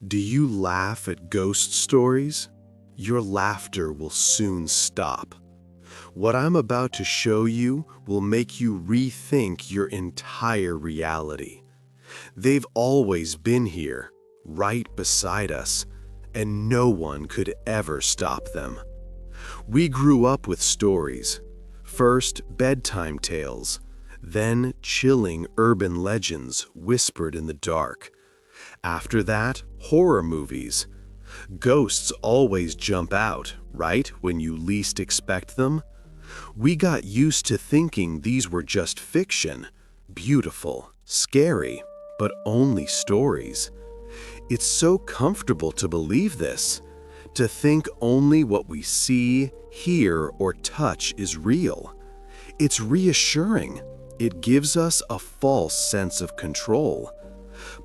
Do you laugh at ghost stories? Your laughter will soon stop. What I'm about to show you will make you rethink your entire reality. They've always been here, right beside us, and no one could ever stop them. We grew up with stories. First, bedtime tales, then chilling urban legends whispered in the dark. After that, horror movies. Ghosts always jump out, right, when you least expect them? We got used to thinking these were just fiction, beautiful, scary, but only stories. It's so comfortable to believe this, to think only what we see, hear, or touch is real. It's reassuring. It gives us a false sense of control.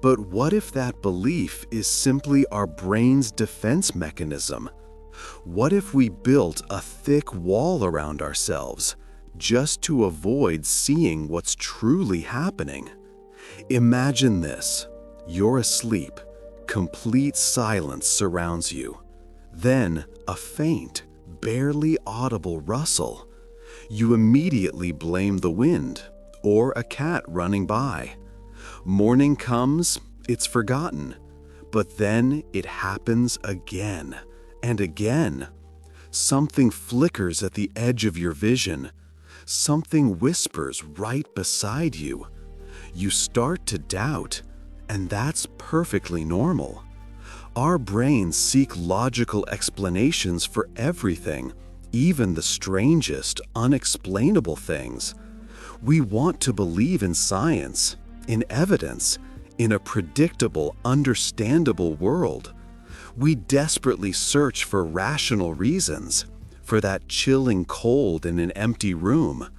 But what if that belief is simply our brain's defense mechanism? What if we built a thick wall around ourselves just to avoid seeing what's truly happening? Imagine this. You're asleep. Complete silence surrounds you. Then a faint, barely audible rustle. You immediately blame the wind or a cat running by. Morning comes, it's forgotten, but then it happens again and again. Something flickers at the edge of your vision. Something whispers right beside you. You start to doubt, and that's perfectly normal. Our brains seek logical explanations for everything, even the strangest, unexplainable things. We want to believe in science, in evidence, in a predictable, understandable world. We desperately search for rational reasons, for that chilling cold in an empty room,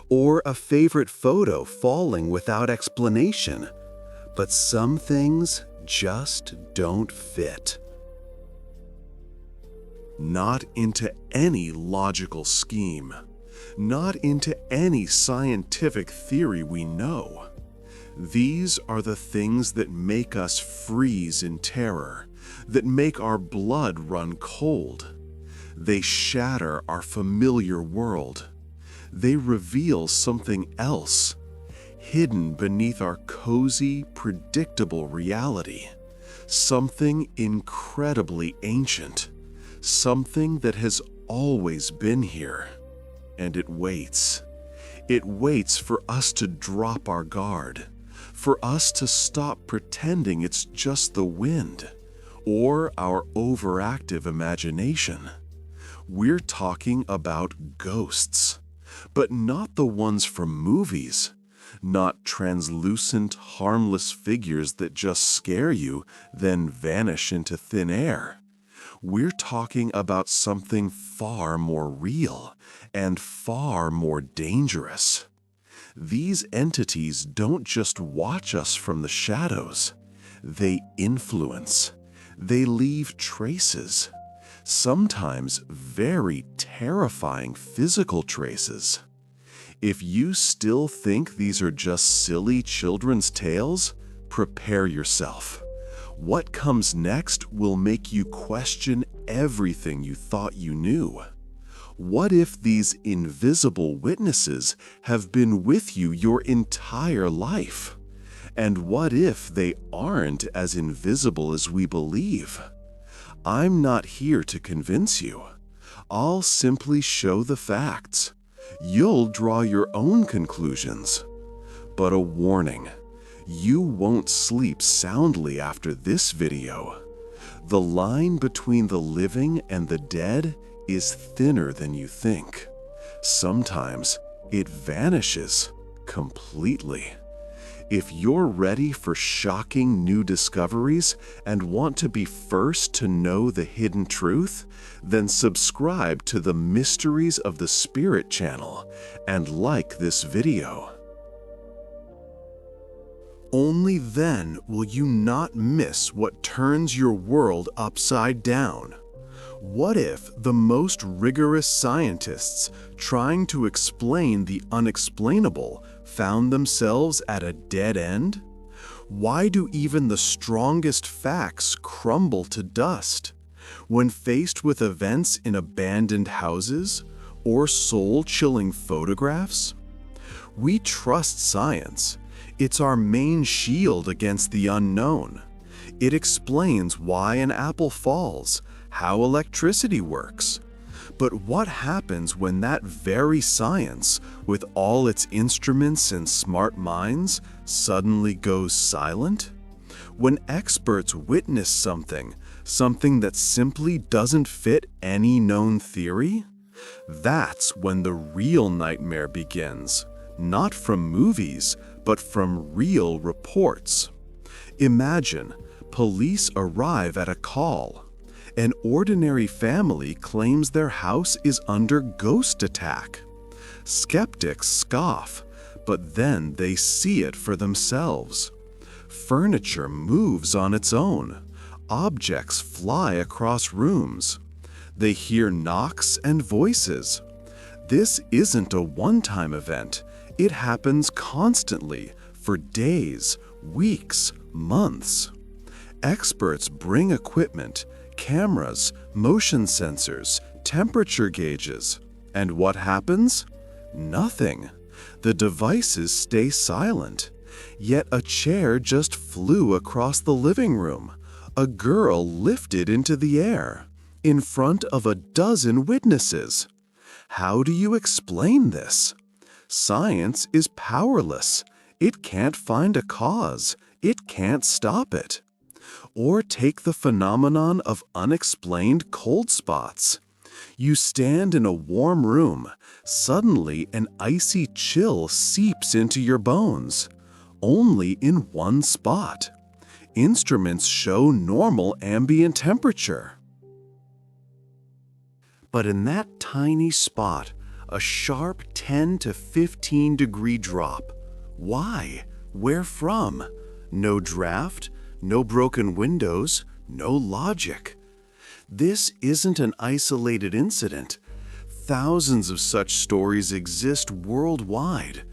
or a favorite photo falling without explanation. But some things just don't fit. Not into any logical scheme, not into any scientific theory we know. These are the things that make us freeze in terror, that make our blood run cold. They shatter our familiar world. They reveal something else, hidden beneath our cozy, predictable reality. Something incredibly ancient, something that has always been here. And it waits. It waits for us to drop our guard, for us to stop pretending it's just the wind or our overactive imagination. We're talking about ghosts, but not the ones from movies, not translucent, harmless figures that just scare you, then vanish into thin air. We're talking about something far more real and far more dangerous. These entities don't just watch us from the shadows. They influence. They leave traces. Sometimes very terrifying physical traces. If you still think these are just silly children's tales, prepare yourself. What comes next will make you question everything you thought you knew. What if these invisible witnesses have been with you your entire life? And what if they aren't as invisible as we believe? I'm not here to convince you. I'll simply show the facts. You'll draw your own conclusions. But a warning, you won't sleep soundly after this video. The line between the living and the dead is thinner than you think. Sometimes it vanishes completely. If you're ready for shocking new discoveries and want to be first to know the hidden truth, then subscribe to the Mysteries of the Spirit channel and like this video. Only then will you not miss what turns your world upside down. What if the most rigorous scientists trying to explain the unexplainable found themselves at a dead end? Why do even the strongest facts crumble to dust when faced with events in abandoned houses or soul-chilling photographs? We trust science. It's our main shield against the unknown. It explains why an apple falls, how electricity works. But what happens when that very science, with all its instruments and smart minds, suddenly goes silent? When experts witness something that simply doesn't fit any known theory? That's when the real nightmare begins, not from movies, but from real reports. Imagine, police arrive at a call. An ordinary family claims their house is under ghost attack. Skeptics scoff, but then they see it for themselves. Furniture moves on its own. Objects fly across rooms. They hear knocks and voices. This isn't a one-time event. It happens constantly, for days, weeks, months. Experts bring equipment, cameras, motion sensors, temperature gauges. And what happens? Nothing. The devices stay silent. Yet a chair just flew across the living room. A girl lifted into the air, in front of a dozen witnesses. How do you explain this? Science is powerless. It can't find a cause. It can't stop it. Or take the phenomenon of unexplained cold spots. You stand in a warm room. Suddenly, an icy chill seeps into your bones. Only in one spot. Instruments show normal ambient temperature. But in that tiny spot, a sharp 10 to 15 degree drop. Why? Where from? No draft, no broken windows, no logic. This isn't an isolated incident. Thousands of such stories exist worldwide.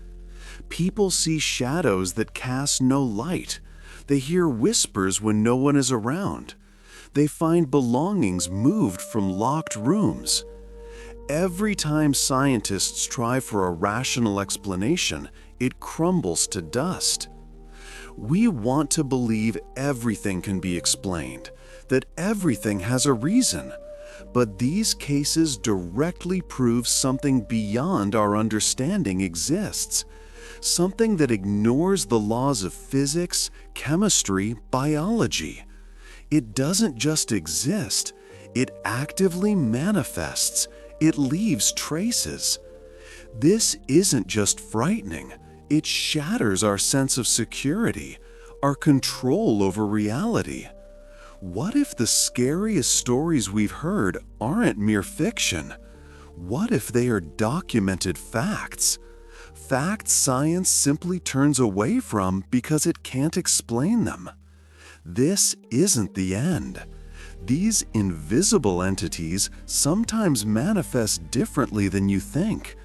People see shadows that cast no light. They hear whispers when no one is around. They find belongings moved from locked rooms. Every time scientists try for a rational explanation, it crumbles to dust. We want to believe everything can be explained, that everything has a reason. But these cases directly prove something beyond our understanding exists. Something that ignores the laws of physics, chemistry, biology. It doesn't just exist, it actively manifests. It leaves traces. This isn't just frightening, it shatters our sense of security, our control over reality. What if the scariest stories we've heard aren't mere fiction? What if they are documented facts? Facts science simply turns away from because it can't explain them. This isn't the end. These invisible entities sometimes manifest differently than you think.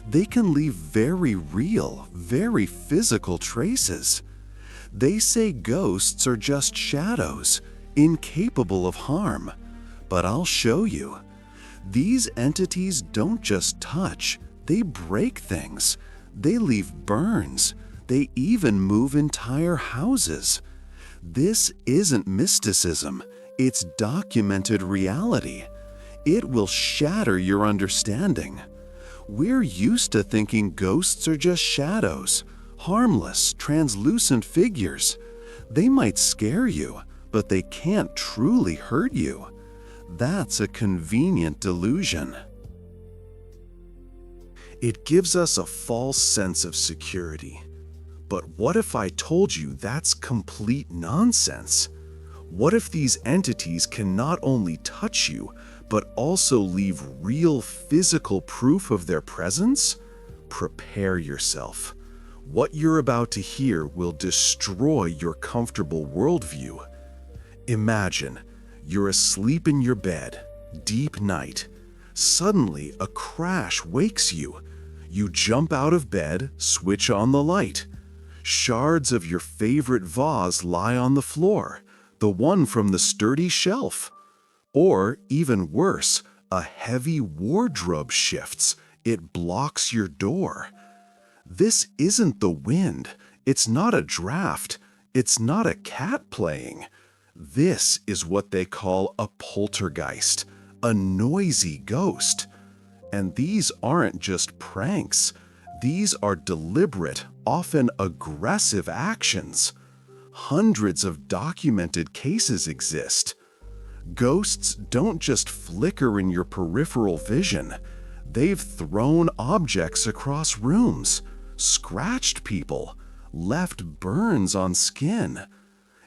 They can leave very real, very physical traces. They say ghosts are just shadows, incapable of harm. But I'll show you. These entities don't just touch, they break things. They leave burns. They even move entire houses. This isn't mysticism. It's documented reality. It will shatter your understanding. We're used to thinking ghosts are just shadows, harmless, translucent figures. They might scare you, but they can't truly hurt you. That's a convenient delusion. It gives us a false sense of security. But what if I told you that's complete nonsense? What if these entities can not only touch you, but also leave real physical proof of their presence? Prepare yourself. What you're about to hear will destroy your comfortable worldview. Imagine, you're asleep in your bed, deep night. Suddenly, a crash wakes you. You jump out of bed, switch on the light. Shards of your favorite vase lie on the floor, the one from the sturdy shelf. Or, even worse, a heavy wardrobe shifts. It blocks your door. This isn't the wind. It's not a draft. It's not a cat playing. This is what they call a poltergeist, a noisy ghost. And these aren't just pranks. These are deliberate, often aggressive actions. Hundreds of documented cases exist. Ghosts don't just flicker in your peripheral vision. They've thrown objects across rooms, scratched people, left burns on skin.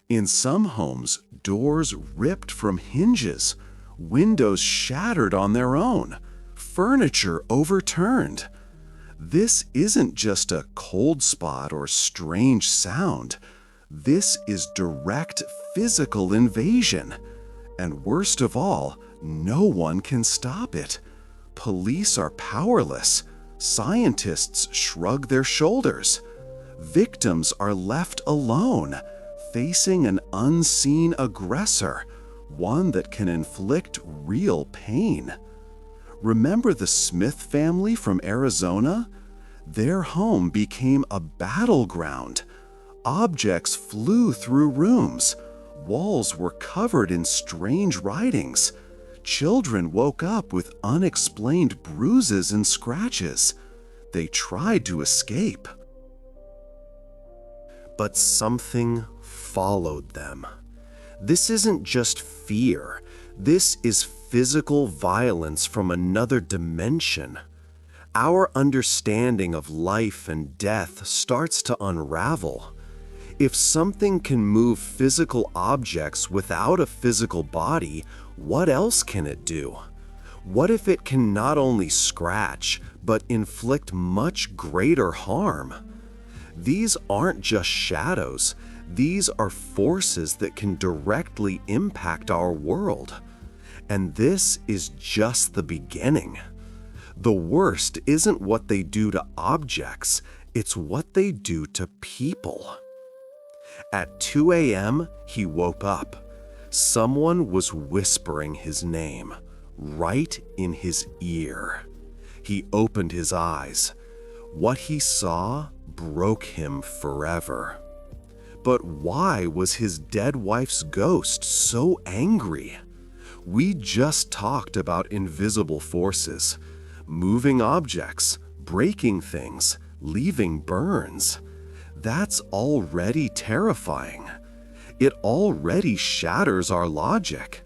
In some homes, doors ripped from hinges, windows shattered on their own, furniture overturned. This isn't just a cold spot or strange sound. This is direct physical invasion. And worst of all, no one can stop it. Police are powerless. Scientists shrug their shoulders. Victims are left alone, facing an unseen aggressor, one that can inflict real pain. Remember the Smith family from Arizona? Their home became a battleground. Objects flew through rooms. Walls were covered in strange writings. Children woke up with unexplained bruises and scratches. They tried to escape. But something followed them. This isn't just fear. This is physical violence from another dimension. Our understanding of life and death starts to unravel. If something can move physical objects without a physical body, what else can it do? What if it can not only scratch, but inflict much greater harm? These aren't just shadows. These are forces that can directly impact our world. And this is just the beginning. The worst isn't what they do to objects, it's what they do to people. At 2 a.m., he woke up. Someone was whispering his name, right in his ear. He opened his eyes. What he saw broke him forever. But why was his dead wife's ghost so angry? We just talked about invisible forces, moving objects, breaking things, leaving burns. That's already terrifying. It already shatters our logic.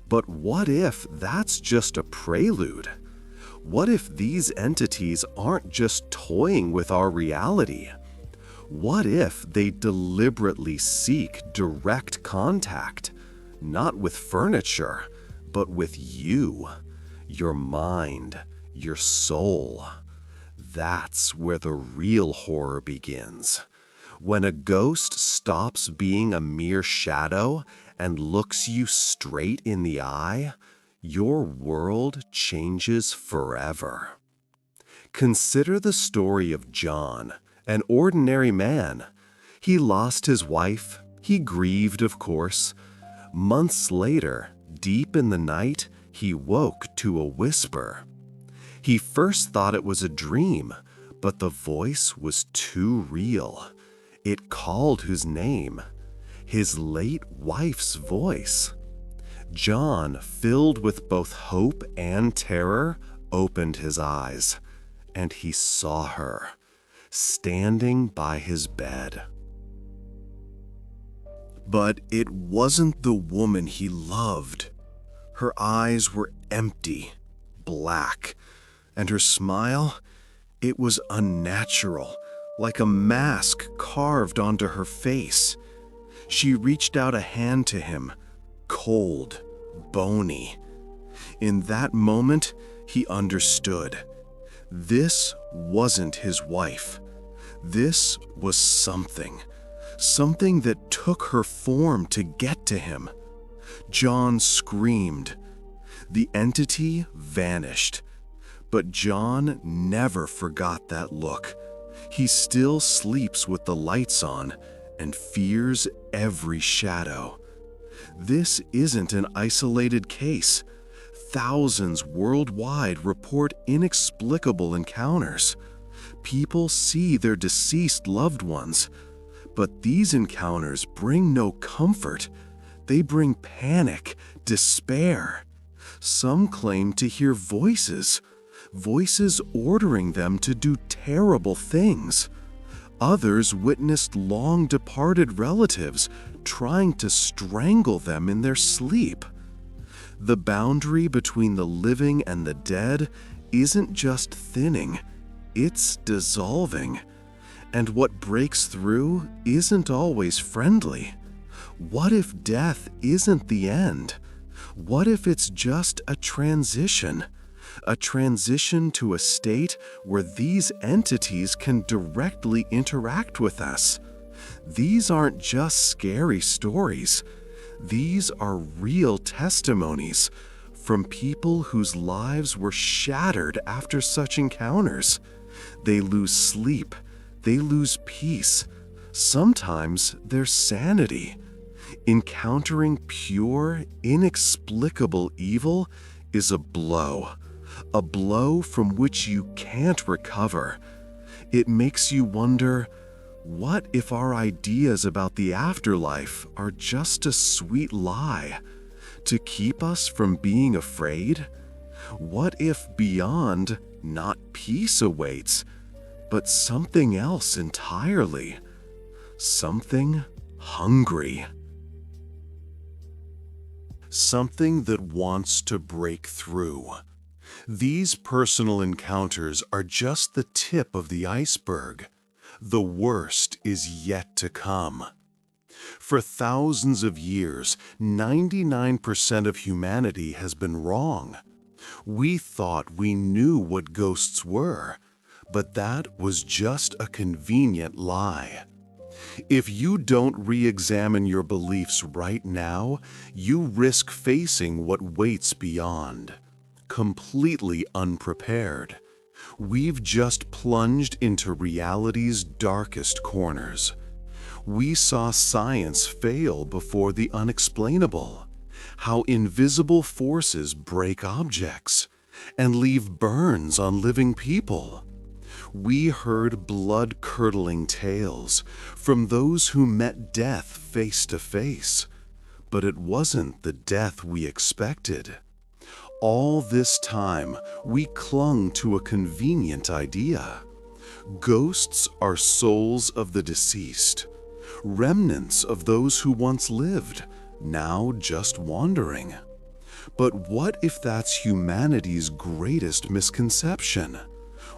But what if that's just a prelude? What if these entities aren't just toying with our reality? What if they deliberately seek direct contact, not with furniture, but with you, your mind, your soul? That's where the real horror begins. When a ghost stops being a mere shadow and looks you straight in the eye, your world changes forever. Consider the story of John, an ordinary man. He lost his wife. He grieved, of course. Months later, deep in the night, he woke to a whisper. He first thought it was a dream, but the voice was too real. It called his name, his late wife's voice. John, filled with both hope and terror, opened his eyes, and he saw her, standing by his bed. But it wasn't the woman he loved. Her eyes were empty, black, and her smile, it was unnatural, like a mask carved onto her face. She reached out a hand to him, cold, bony. In that moment, he understood. This wasn't his wife. This was something that took her form to get to him. John screamed. The entity vanished. But John never forgot that look. He still sleeps with the lights on and fears every shadow. This isn't an isolated case. Thousands worldwide report inexplicable encounters. People see their deceased loved ones, but these encounters bring no comfort. They bring panic, despair. Some claim to hear voices ordering them to do terrible things. Others witnessed long-departed relatives trying to strangle them in their sleep. The boundary between the living and the dead isn't just thinning, it's dissolving. And what breaks through isn't always friendly. What if death isn't the end? What if it's just a transition? A transition to a state where these entities can directly interact with us. These aren't just scary stories. These are real testimonies from people whose lives were shattered after such encounters. They lose sleep, they lose peace, sometimes their sanity. Encountering pure, inexplicable evil is a blow from which you can't recover. It makes you wonder, what if our ideas about the afterlife are just a sweet lie to keep us from being afraid? What if beyond not peace awaits, but something else entirely? Something hungry. Something that wants to break through. These personal encounters are just the tip of the iceberg. The worst is yet to come. For thousands of years, 99% of humanity has been wrong. We thought we knew what ghosts were, but that was just a convenient lie. If you don't re-examine your beliefs right now, you risk facing what waits beyond. Completely unprepared. We've just plunged into reality's darkest corners. We saw science fail before the unexplainable, how invisible forces break objects and leave burns on living people. We heard blood-curdling tales from those who met death face to face, but it wasn't the death we expected. All this time, we clung to a convenient idea. Ghosts are souls of the deceased, remnants of those who once lived, now just wandering. But what if that's humanity's greatest misconception?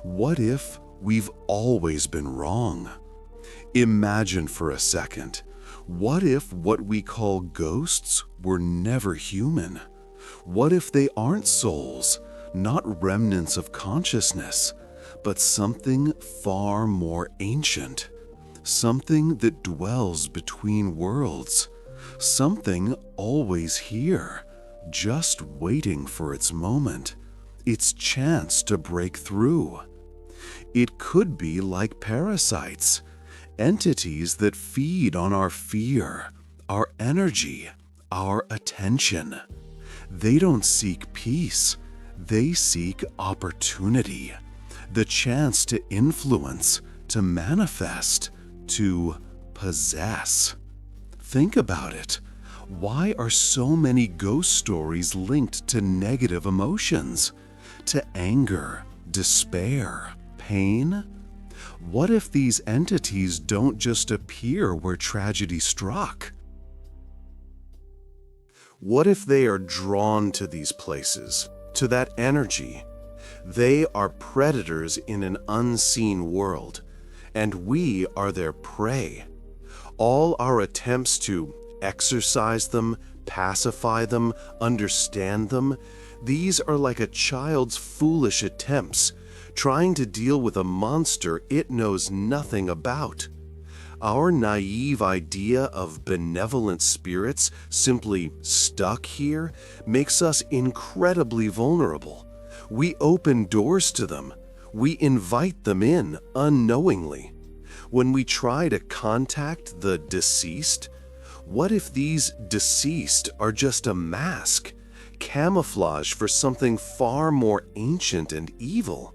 What if we've always been wrong? Imagine for a second, what if what we call ghosts were never human? What if they aren't souls, not remnants of consciousness, but something far more ancient? Something that dwells between worlds, something always here, just waiting for its moment, its chance to break through. It could be like parasites, entities that feed on our fear, our energy, our attention. They don't seek peace, they seek opportunity, the chance to influence, to manifest, to possess. Think about it. Why are so many ghost stories linked to negative emotions, to anger, despair, pain? What if these entities don't just appear where tragedy struck? What if they are drawn to these places, to that energy? They are predators in an unseen world, and we are their prey. All our attempts to exorcise them, pacify them, understand them, these are like a child's foolish attempts, trying to deal with a monster it knows nothing about. Our naive idea of benevolent spirits simply stuck here makes us incredibly vulnerable. We open doors to them. We invite them in unknowingly. When we try to contact the deceased, what if these deceased are just a mask, camouflage for something far more ancient and evil?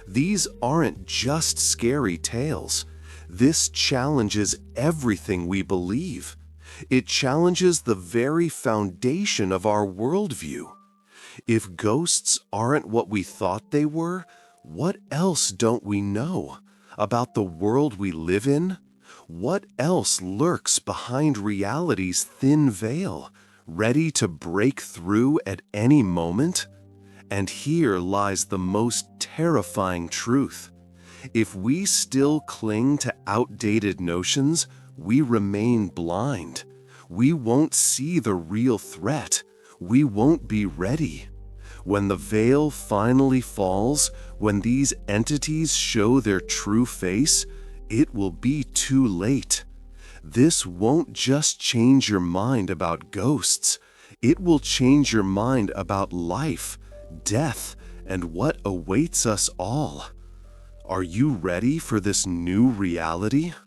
These aren't just scary tales. This challenges everything we believe. It challenges the very foundation of our worldview. If ghosts aren't what we thought they were, what else don't we know about the world we live in? What else lurks behind reality's thin veil, ready to break through at any moment? And here lies the most terrifying truth. If we still cling to outdated notions, we remain blind. We won't see the real threat. We won't be ready. When the veil finally falls, when these entities show their true face, it will be too late. This won't just change your mind about ghosts. It will change your mind about life, death, and what awaits us all. Are you ready for this new reality?